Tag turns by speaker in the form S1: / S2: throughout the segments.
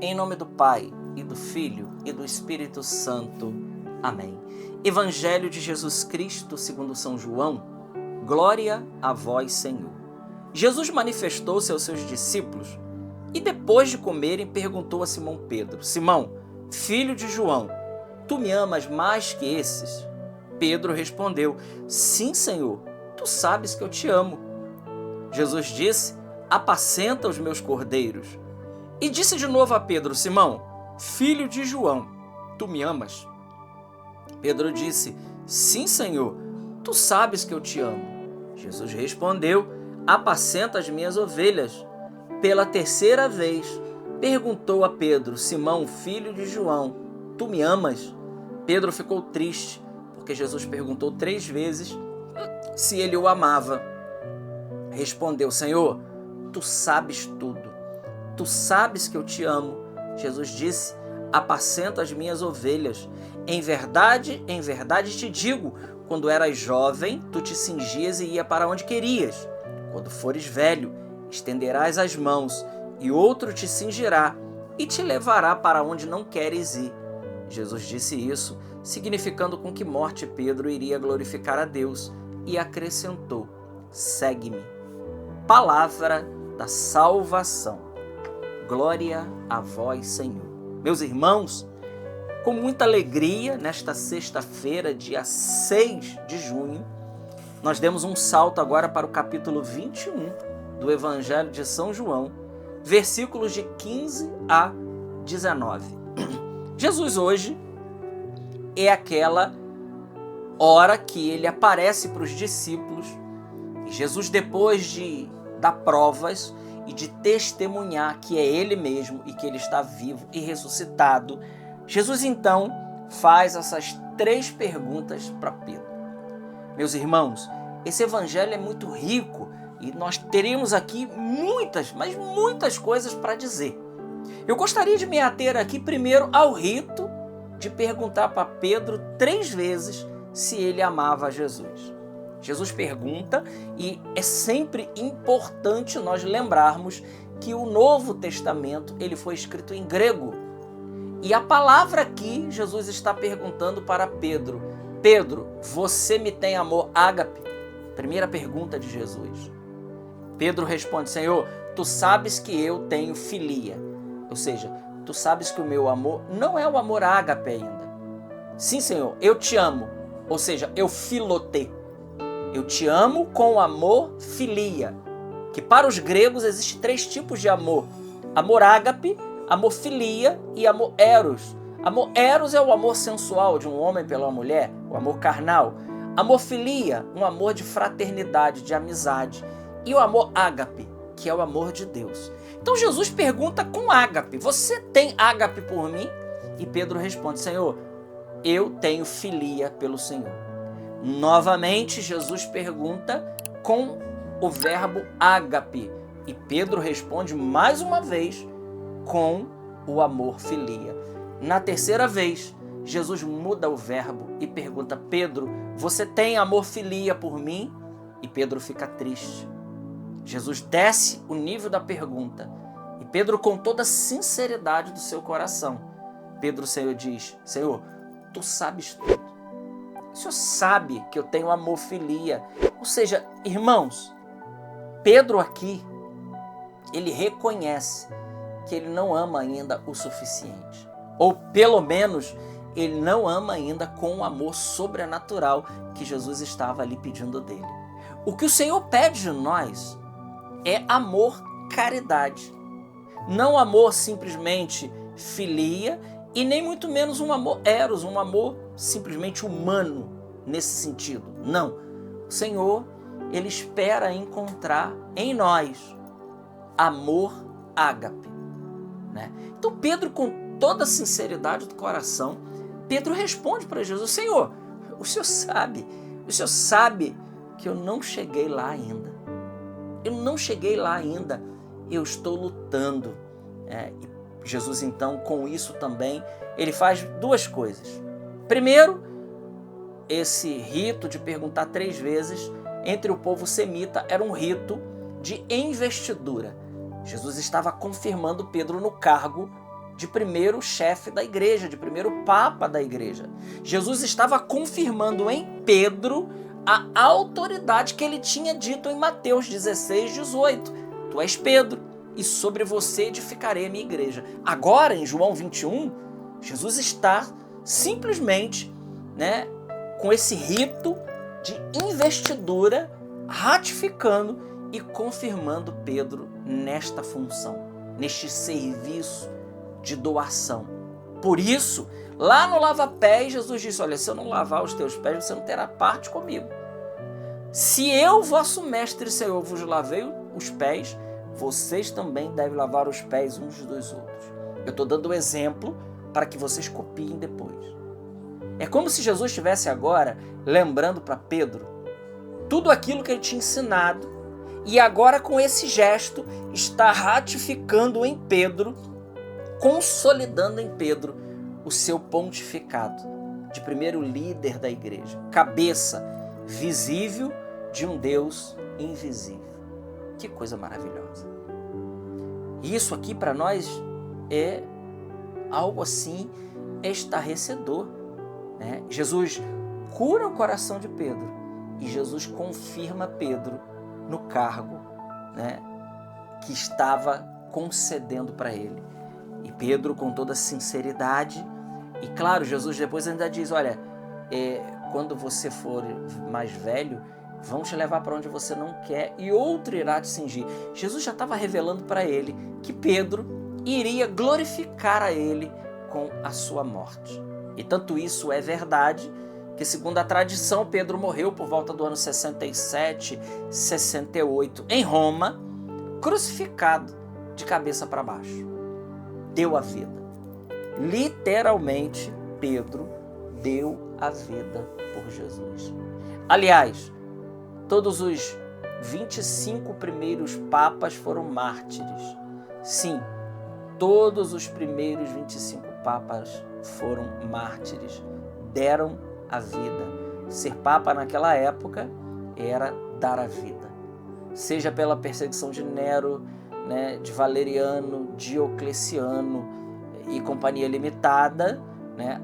S1: Em nome do Pai, e do Filho, e do Espírito Santo. Amém. Evangelho de Jesus Cristo segundo São João. Glória a vós, Senhor. Jesus manifestou-se aos seus discípulos e depois de comerem perguntou a Simão Pedro: Simão, filho de João, tu me amas mais que esses? Pedro respondeu: Sim, Senhor, tu sabes que eu te amo. Jesus disse: Apacenta os meus cordeiros. E disse de novo a Pedro: Simão, filho de João, tu me amas? Pedro disse: Sim, Senhor, tu sabes que eu te amo. Jesus respondeu: Apacenta as minhas ovelhas. Pela terceira vez, perguntou a Pedro: Simão, filho de João, tu me amas? Pedro ficou triste, porque Jesus perguntou 3 vezes se ele o amava. Respondeu: Senhor, tu sabes tudo. Tu sabes que eu te amo. Jesus disse: Apacenta as minhas ovelhas. Em verdade te digo, quando eras jovem, tu te cingias e ia para onde querias. Quando fores velho, estenderás as mãos, e outro te cingirá e te levará para onde não queres ir. Jesus disse isso, significando com que morte Pedro iria glorificar a Deus, e acrescentou: Segue-me. Palavra da salvação. Glória a vós, Senhor. Meus irmãos, com muita alegria, nesta sexta-feira, dia 6 de junho, nós demos um salto agora para o capítulo 21 do Evangelho de São João, versículos de 15 a 19. Jesus hoje é aquela hora que ele aparece para os discípulos. E Jesus, depois de dar provas e de testemunhar que é ele mesmo e que ele está vivo e ressuscitado, Jesus então faz essas 3 perguntas para Pedro. Meus irmãos, esse evangelho é muito rico e nós teremos aqui muitas, mas muitas coisas para dizer. Eu gostaria de me ater aqui primeiro ao rito de perguntar para Pedro 3 vezes se ele amava Jesus. Jesus pergunta, e é sempre importante nós lembrarmos que o Novo Testamento ele foi escrito em grego. E a palavra aqui, Jesus está perguntando para Pedro: Pedro, você me tem amor ágape? Primeira pergunta de Jesus. Pedro responde: Senhor, tu sabes que eu tenho filia. Ou seja, tu sabes que o meu amor não é o amor ágape ainda. Sim, Senhor, eu te amo. Ou seja, eu filotê. Eu te amo com amor filia, que para os gregos existem 3 tipos de amor: amor ágape, amor filia e amor eros. Amor eros é o amor sensual de um homem pela mulher, o amor carnal. Amor filia, um amor de fraternidade, de amizade. E o amor ágape, que é o amor de Deus. Então Jesus pergunta com ágape: você tem ágape por mim? E Pedro responde: Senhor, eu tenho filia pelo Senhor. Novamente, Jesus pergunta com o verbo ágape. E Pedro responde mais uma vez com o amor filia. Na terceira vez, Jesus muda o verbo e pergunta: Pedro, você tem amor filia por mim? E Pedro fica triste. Jesus desce o nível da pergunta. E Pedro, com toda a sinceridade do seu coração, Pedro, Senhor, diz: Senhor, tu sabes tudo. O Senhor sabe que eu tenho amor filia. Ou seja, irmãos, Pedro aqui, ele reconhece que ele não ama ainda o suficiente. Ou pelo menos, ele não ama ainda com o amor sobrenatural que Jesus estava ali pedindo dele. O que o Senhor pede de nós é amor, caridade. Não amor simplesmente filia, e nem muito menos um amor eros, um amor simplesmente humano nesse sentido. Não. O Senhor, ele espera encontrar em nós amor ágape, né? Então Pedro, com toda a sinceridade do coração, Pedro responde para Jesus: Senhor, o Senhor sabe que eu não cheguei lá ainda. Eu não cheguei lá ainda. Eu estou lutando. E Jesus, então, com isso também, ele faz 2 coisas. Primeiro, esse rito de perguntar 3 vezes, entre o povo semita, era um rito de investidura. Jesus estava confirmando Pedro no cargo de primeiro chefe da igreja, de primeiro papa da igreja. Jesus estava confirmando em Pedro a autoridade que ele tinha dito em Mateus 16, 18. Tu és Pedro, e sobre você edificarei a minha igreja. Agora, em João 21, Jesus está simplesmente, com esse rito de investidura, ratificando e confirmando Pedro nesta função, neste serviço de doação. Por isso, lá no lava-pés, Jesus disse, olha, se eu não lavar os teus pés, você não terá parte comigo. Se eu, vosso mestre e Senhor, vos lavei os pés, vocês também devem lavar os pés uns dos outros. Eu estou dando um exemplo para que vocês copiem depois. É como se Jesus estivesse agora lembrando para Pedro tudo aquilo que ele tinha ensinado e agora com esse gesto está ratificando em Pedro, consolidando em Pedro o seu pontificado de primeiro líder da igreja, cabeça visível de um Deus invisível. Que coisa maravilhosa. E isso aqui para nós é algo assim estarrecedor. Jesus cura o coração de Pedro e Jesus confirma Pedro no cargo que estava concedendo para ele. E Pedro, com toda sinceridade, e claro, Jesus depois ainda diz, olha, quando você for mais velho, vão te levar para onde você não quer e outro irá te cingir. Jesus já estava revelando para ele que Pedro iria glorificar a ele com a sua morte. E tanto isso é verdade que, segundo a tradição, Pedro morreu por volta do ano 67, 68, em Roma, crucificado de cabeça para baixo. Deu a vida. Literalmente, Pedro deu a vida por Jesus. Aliás, todos os 25 primeiros papas foram mártires. Sim, todos os primeiros 25 papas foram mártires, deram a vida. Ser papa naquela época era dar a vida. Seja pela perseguição de Nero, de Valeriano, Diocleciano e companhia limitada,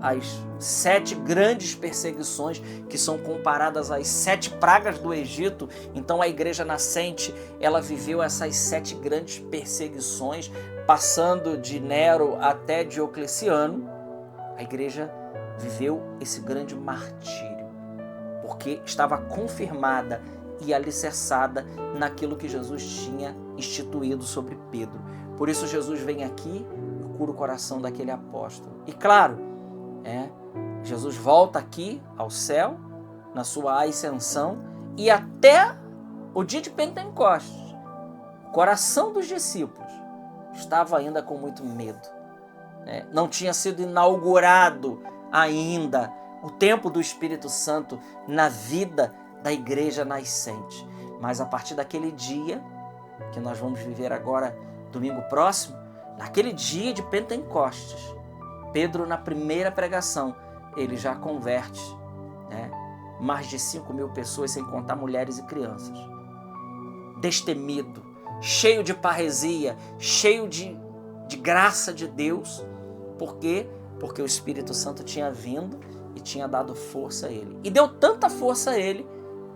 S1: as 7 grandes perseguições que são comparadas às 7 pragas do Egito. Então a igreja nascente, ela viveu essas 7 grandes perseguições, passando de Nero até Diocleciano. A igreja viveu esse grande martírio, porque estava confirmada e alicerçada naquilo que Jesus tinha instituído sobre Pedro. Por isso Jesus vem aqui e cura o coração daquele apóstolo. E claro, Jesus volta aqui ao céu, na sua ascensão, e até o dia de Pentecostes, o coração dos discípulos estava ainda com muito medo. Não tinha sido inaugurado ainda o tempo do Espírito Santo na vida da igreja nascente. Mas a partir daquele dia, que nós vamos viver agora, domingo próximo, naquele dia de Pentecostes, Pedro, na primeira pregação, ele já converte mais de 5.000 pessoas, sem contar mulheres e crianças. Destemido, cheio de parresia, cheio de graça de Deus. Por quê? Porque o Espírito Santo tinha vindo e tinha dado força a ele. E deu tanta força a ele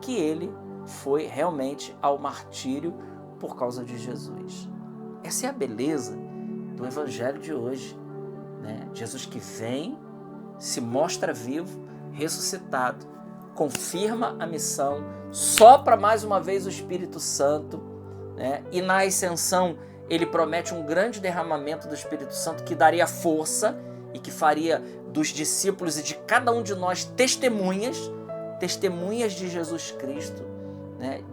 S1: que ele foi realmente ao martírio por causa de Jesus. Essa é a beleza do Evangelho de hoje. Jesus que vem, se mostra vivo, ressuscitado, confirma a missão, sopra mais uma vez o Espírito Santo, e na ascensão ele promete um grande derramamento do Espírito Santo que daria força e que faria dos discípulos e de cada um de nós testemunhas de Jesus Cristo,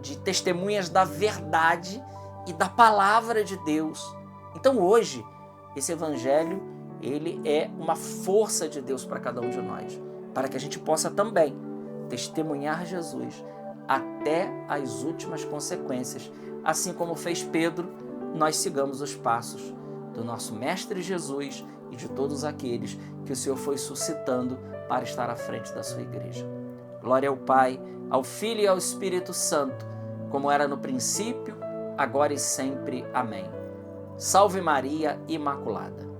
S1: de testemunhas da verdade e da palavra de Deus. Então hoje, esse Evangelho, ele é uma força de Deus para cada um de nós, para que a gente possa também testemunhar Jesus até as últimas consequências. Assim como fez Pedro, nós sigamos os passos do nosso Mestre Jesus e de todos aqueles que o Senhor foi suscitando para estar à frente da sua igreja. Glória ao Pai, ao Filho e ao Espírito Santo, como era no princípio, agora e sempre. Amém. Salve Maria Imaculada.